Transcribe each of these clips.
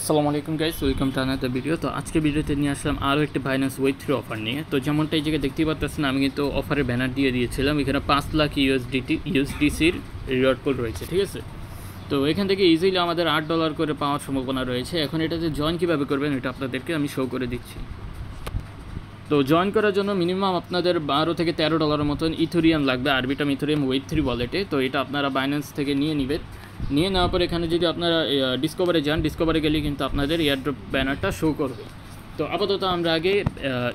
আসসালামু আলাইকুম guys, welcome to another video. তো আজকে ভিডিওতে নিয়ে আসলাম আরও একটি বাইন্যান্স ওয়েব 3 অফার নিয়ে। তো যেমনটা এই জায়গায় দেখতেই পাচ্ছেন, আমি কিন্তু অফারের ব্যানার দিয়ে দিয়েছিলাম। এখানে 5 লাখ ইউএসডিসির রিওয়ার্ড কোড রয়েছে, ঠিক আছে। তো এখান থেকে ইজিলি আমাদের $8 করে পাওয়ার সম্ভাবনা রয়েছে। এখন এটাতে জয়েন কীভাবে করবেন এটা আপনাদেরকে আমি শো করে দিচ্ছি। তো জয়েন করার জন্য মিনিমাম আপনাদের $12 থেকে $13 মতন ইথেরিয়াম লাগবে, আরবিটাম ইথেরিয়াম ওয়েব 3 ওয়ালেটে। তো এটা আপনারা বাইন্যান্স থেকে নিয়ে নেবেন। নিয়ে নেওয়ার পর এখানে যদি আপনারা ডিসকভারে যান, ডিসকভারে গেলে কিন্তু আপনাদের এয়ারড্রপ ব্যানারটা শো করবে। তো আপাতত আমরা আগে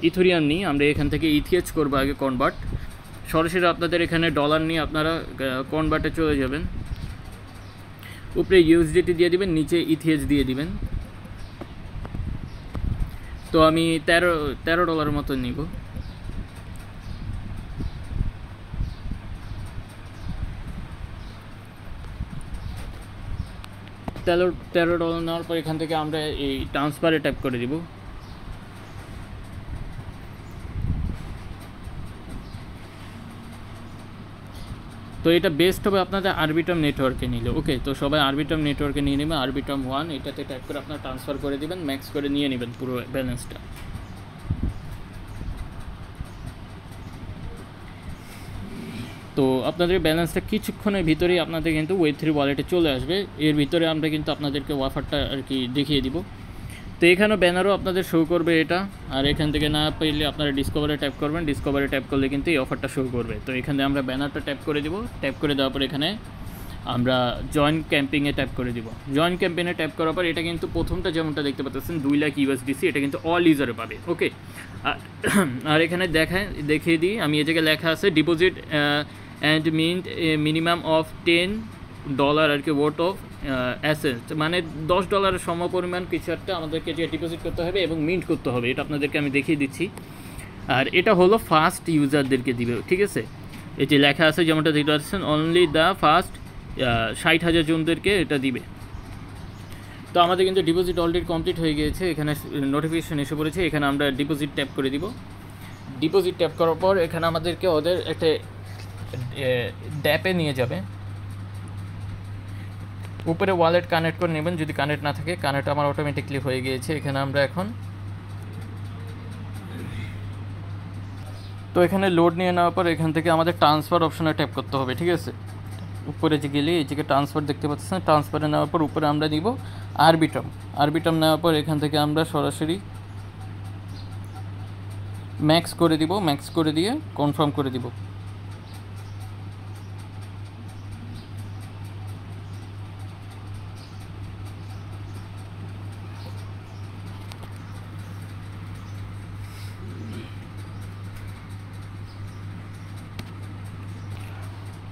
ইথেরিয়াম নিই, আমরা এখান থেকে ইথিএচ করবো আগে কনভার্ট। সরাসরি আপনাদের এখানে ডলার নিয়ে আপনারা কনভার্টে চলে যাবেন। উপরে ইউএসডিটি দিয়ে দিবেন, নিচে ইথিএচ দিয়ে দিবেন। তো আমি $13 মতো নিব। $13 নেওয়ার পর এখান থেকে আমরা এই ট্রান্সফারে ট্যাপ করে দিব। তো এটা বেস্ট হবে আপনাদের আরবিটাম নেটওয়ার্কে নিলে। ওকে, তো সবাই আরবিটাম নেটওয়ার্কে নিয়ে নেবেন। আরবিটাম 1 এটাতে ট্যাপ করে আপনারা ট্রান্সফার করে দিবেন, ম্যাক্স করে নিয়ে নেবেন পুরো ব্যালেন্সটা। তো আপনাদের ব্যালেন্সটা কিছুক্ষণের ভিতরেই আপনাদের কিন্তু ওয়েব 3 ওয়ালেটে চলে আসবে। এর ভিতরে আমরা কিন্তু আপনাদেরকে অফারটা আর কি দেখিয়ে দিব। তো এখানেও ব্যানারও আপনাদের শো করবে এটা। আর এখান থেকে না পেলে আপনারা ডিসকভারে ট্যাপ করবেন, ডিসকভারে ট্যাপ করলে কিন্তু এই অফারটা শো করবে। তো এখানে আমরা ব্যানারটা ট্যাপ করে দিব। ট্যাপ করে দেওয়ার পর এখানে আমরা জয়েন ক্যাম্পিংয়ে ট্যাপ করে দিব। জয়েন ক্যাম্পেইনে ট্যাপ করার পর এটা কিন্তু প্রথমটা যেমনটা দেখতে পাচ্ছেন 2 লাখ ইউএসডিসি, এটা কিন্তু অল ইউজারে পাবে। ওকে, আর এখানে দেখিয়ে দিই, আমি এই জায়গায় লেখা আছে deposit and mint minimum of $10 আর কি ওয়ার্থ অফ অ্যাসেট, মানে $10 সমপরিমাণ কিছু একটা আমাদেরকে যে ডিপোজিট করতে হবে এবং মিন্ট করতে হবে। এটা আপনাদেরকে আমি দেখিয়ে দিচ্ছি। আর এটা হলো ফার্স্ট ইউজারদেরকে দিবে, ঠিক আছে। এই যে লেখা আছে যেমনটা দেখতে পাচ্ছেন, অনলি দ্য ফার্স্ট 60,000 জনদেরকে এটা দিবে। তো আমাদের কিন্তু ডিপোজিট অলরেডি কমপ্লিট হয়ে গিয়েছে। এখানে নোটিফিকেশন এসে পড়েছে। এখানে আমরা ডিপোজিট ট্যাপ করে দিব। ডিপোজিট ট্যাপ করার পর এখানে আমাদেরকে ওদের একটা ড্যাপে নিয়ে যাবে। উপরে ওয়ালেট কানেক্ট করে নেবেন, যদি কানেক্ট না থাকে। কানেক্ট আমার অটোমেটিকলি হয়ে গিয়েছে। এখানে আমরা এখন তো এখানে লোড নিয়ে নেওয়ার পর এখান থেকে আমাদের ট্রান্সফার অপশনে ট্যাপ করতে হবে, ঠিক আছে। উপরে যে গেলে এই যে ট্রান্সফার দেখতে পাচ্ছেন, ট্রান্সফারে নেওয়ার পর উপরে আমরা নিব আরবিটাম নেওয়ার পর এখান থেকে আমরা সরাসরি ম্যাক্স করে দিব। ম্যাক্স করে দিয়ে কনফার্ম করে দিব।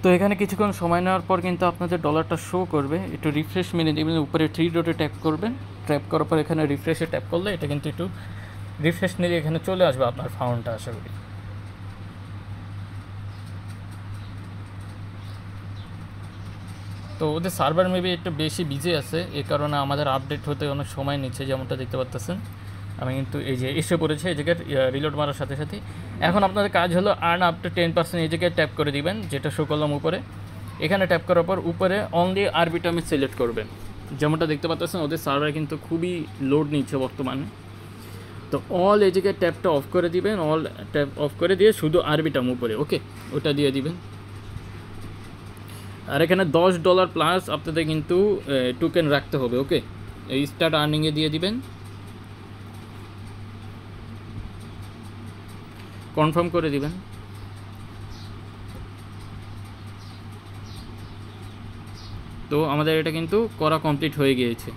তো এখানে কিছুক্ষণ সময় নেওয়ার পর কিন্তু আপনাদের ডলারটা শো করবে। একটু রিফ্রেশ মেনে দেবেন, উপরে 3 ডটে ট্যাপ করবেন। ট্যাপ করার পর এখানে রিফ্রেশে ট্যাপ করলে এটা কিন্তু একটু রিফ্রেশ নিলে এখানে চলে আসবে আপনার ফাউন্ডটা, আশা করি। তো ওদের সার্ভার মেবি একটু বেশি বিজি আছে, এই কারণে আমাদের আপডেট হতে অনেক সময় নিচ্ছে, যেমনটা দেখতে পাচ্ছেন। আমি কিন্তু এই যে এসে পড়েছে এই জায়গায় রিলোড মারার সাথে সাথে। এখন আপনাদের কাজ হলো আর্ন আপ টু 10% এই জায়গায় ট্যাপ করে দিবেন, যেটা শো করলাম উপরে। এখানে ট্যাপ করার পর উপরে অনলি আরবিটামে সিলেক্ট করবেন। যেমনটা দেখতে পাচ্ছেন ওদের সার্ভার কিন্তু খুবই লোড নিচ্ছে বর্তমানে। তো অল এই জায়গায় ট্যাপটা অফ করে দিবেন, অল ট্যাপ অফ করে দিয়ে শুধু আরবিটাম উপরে, ওকে, ওটা দিয়ে দিবেন। আর এখানে $10 প্লাস আপনাদের কিন্তু টোকেন রাখতে হবে, ওকে। এই স্টার্ট আর্নিংয়ে দিয়ে দিবেন, কনফার্ম করে দিবেন। তো আমাদের এটা কিন্তু করা কমপ্লিট হয়ে গিয়েছে।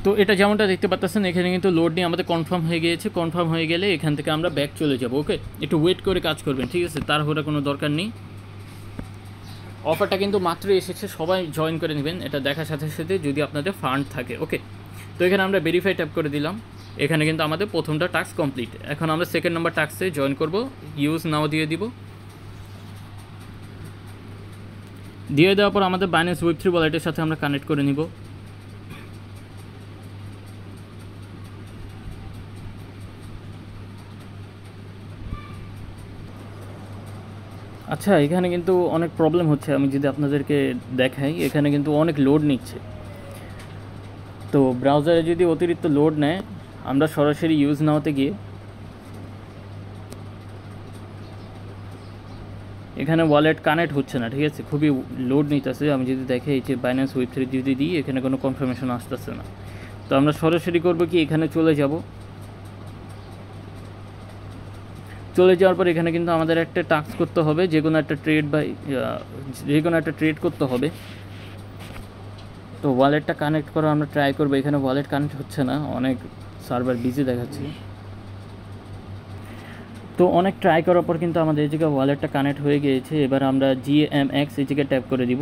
তো এটা যেমনটা দেখতে পাচ্ছেন এখানে কিন্তু লোড নিয়ে আমাদের কনফার্ম হয়ে গিয়েছে। কনফার্ম হয়ে গেলে এখান থেকে আমরা ব্যাক চলে যাব, ওকে। একটু ওয়েট করে কাজ করবেন, ঠিক আছে, তাড়াহুড়া কোনো দরকার নেই। অফারটা কিন্তু মাত্রই এসেছে, সবাই জয়েন করে নেবেন এটা দেখার সাথে সাথে, যদি আপনাদের ফান্ড থাকে, ওকে। তো এখানে আমরা ভেরিফাই ট্যাপ করে দিলাম। এখানে কিন্তু আমাদের প্রথমটা টাস্ক কমপ্লিট। এখন আমরা সেকেন্ড নাম্বার টাস্কে জয়েন করব। ইউজ নাও দিয়ে দিব। দিয়ে দেওয়ার পর আমাদের বাইন্যান্স ওয়েব 3 ওয়ালেটের সাথে আমরা কানেক্ট করে নিব। আচ্ছা, এখানে কিন্তু অনেক প্রবলেম হচ্ছে। আমি যদি আপনাদেরকে দেখাই, এখানে কিন্তু অনেক লোড নিচ্ছে। তো ব্রাউজারে যদি অতিরিক্ত লোড নেয়, আমরা সরাসরি ইউজ নাওতে গিয়ে এখানে ওয়ালেট কানেক্ট হচ্ছে না, ঠিক আছে, খুবই লোড নিতেছে। আমি যদি দেখে এই যে বাইন্যান্স ওয়েব3 যদি দিই, এখানে কোনো কনফার্মেশন আসতেছে না। তো আমরা সরাসরি করবো কি, এখানে চলে যাব। চলে যাওয়ার পর এখানে কিন্তু আমাদের একটা টাস্ক করতে হবে, যে কোনো একটা ট্রেড করতে হবে। তো ওয়ালেটটা কানেক্ট করা আমরা ট্রাই করবো। এখানে ওয়ালেট কানেক্ট হচ্ছে না, অনেক সার্ভার বিজি দেখাচ্ছে। তো অনেক ট্রাই করার পর কিন্তু আমাদের এই জায়গায় ওয়ালেটটা কানেক্ট হয়ে গিয়েছে। এবার আমরা GMX এই জায়গায় ট্যাপ করে দিব।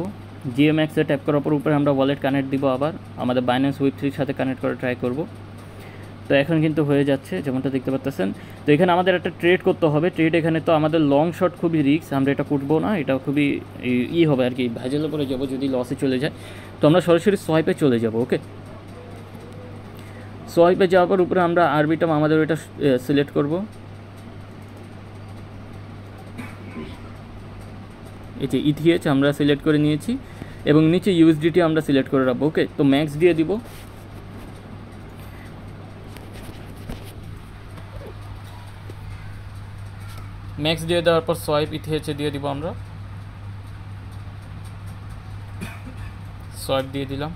GMX-এ ট্যাপ করার পর উপরে আমরা ওয়ালেট কানেক্ট দিব, আবার আমাদের বাইন্যান্স ওয়েব3 সাথে কানেক্ট করে ট্রাই করব। তো এখন কিন্তু হয়ে যাচ্ছে, যেমনটা দেখতে পাচ্ছেন। তো এখানে আমাদের একটা ট্রেড করতে হবে। ট্রেড এখানে তো আমাদের লং শট খুবই রিস্ক, আমরা এটা করবো না, এটা খুবই হবে আর কি, ভেজালে পরে যাবো যদি লসে চলে যায়। তো আমরা সরাসরি সোয়াইপে চলে যাব। ওকে, সোয়াইপে যাওয়ার পর উপরে আমরা আরবিটাম আমাদের ওইটা সিলেক্ট করব। এই যে ETH আমরা সিলেক্ট করে নিয়েছি এবং নিচে USDT আমরা সিলেক্ট করে রাখবো। ওকে, তো ম্যাক্স দিয়ে দিব। ম্যাক্স দিয়ে দেওয়ার পর সোয়াইপ ETH দিয়ে দিব। আমরা সোয়াইপ দিয়ে দিলাম,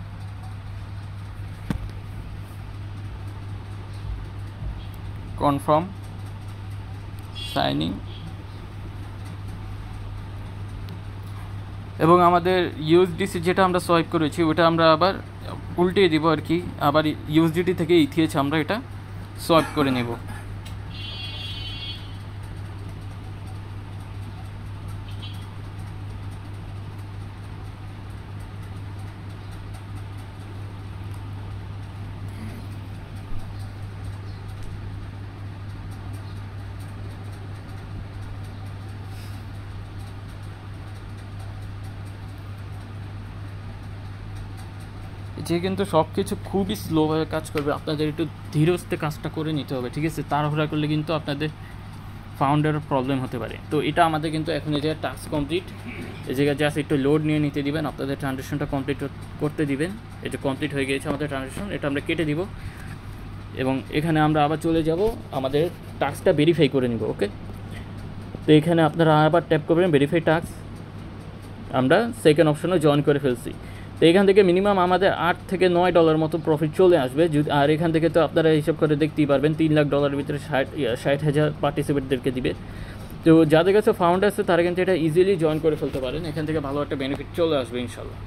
কনফার্ম, সাইনিং, এবং আমাদের USDC যেটা আমরা সোয়াইপ করেছি ওটা আমরা আবার উল্টিয়ে দিব আর কি, আবার USDT থেকে ETH আমরা এটা সোয়াইপ করে নেব। যে কিন্তু সব কিছু খুবই স্লোভাবে কাজ করবে, আপনাদের একটু ধীরস্থে কাজটা করে নিতে হবে, ঠিক আছে। তাড়াহুড়া করলে কিন্তু আপনাদের ফাউন্ডারের প্রবলেম হতে পারে। তো এটা আমাদের কিন্তু এখন এই জায়গায় টাস্ক কমপ্লিট, এই জায়গায় জাস্ট একটু লোড নিয়ে নিতে দিবেন, আপনাদের ট্রানজ্যাকশনটা কমপ্লিট করতে দিবেন। এটা কমপ্লিট হয়ে গিয়েছে আমাদের ট্রানজ্যাকশন, এটা আমরা কেটে দিব এবং এখানে আমরা আবার চলে যাব, আমাদের টাস্কটা ভেরিফাই করে নিব। ওকে, তো এখানে আপনারা আবার ট্যাপ করবেন ভেরিফাই টাস্ক, আমরা সেকেন্ড অপশনে জয়েন করে ফেলছি। তো এখান থেকে মিনিমাম আমাদের $8 থেকে $9 মতো প্রফিট চলে আসবে যদি, আর এখান থেকে তো আপনারা হিসাব করে দেখতেই পারবেন $3 লাখ ভিতরে 60,000 পার্টিসিপেটদেরকে দিবে। তো যাদের কাছে ফাউন্ড আছে তারা কিন্তু এটা ইজিলি জয়েন করে ফেলতে পারেন, এখান থেকে ভালো একটা বেনিফিট চলে আসবে ইনশাল্লাহ।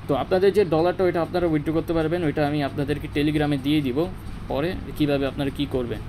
তো আপনাদের যে ডলারটা ওইটা আপনারা উইথড্র করতে পারবেন, ওইটা আমি আপনাদেরকে টেলিগ্রামে দিয়ে দিব পরে, কীভাবে আপনারা কী করবেন।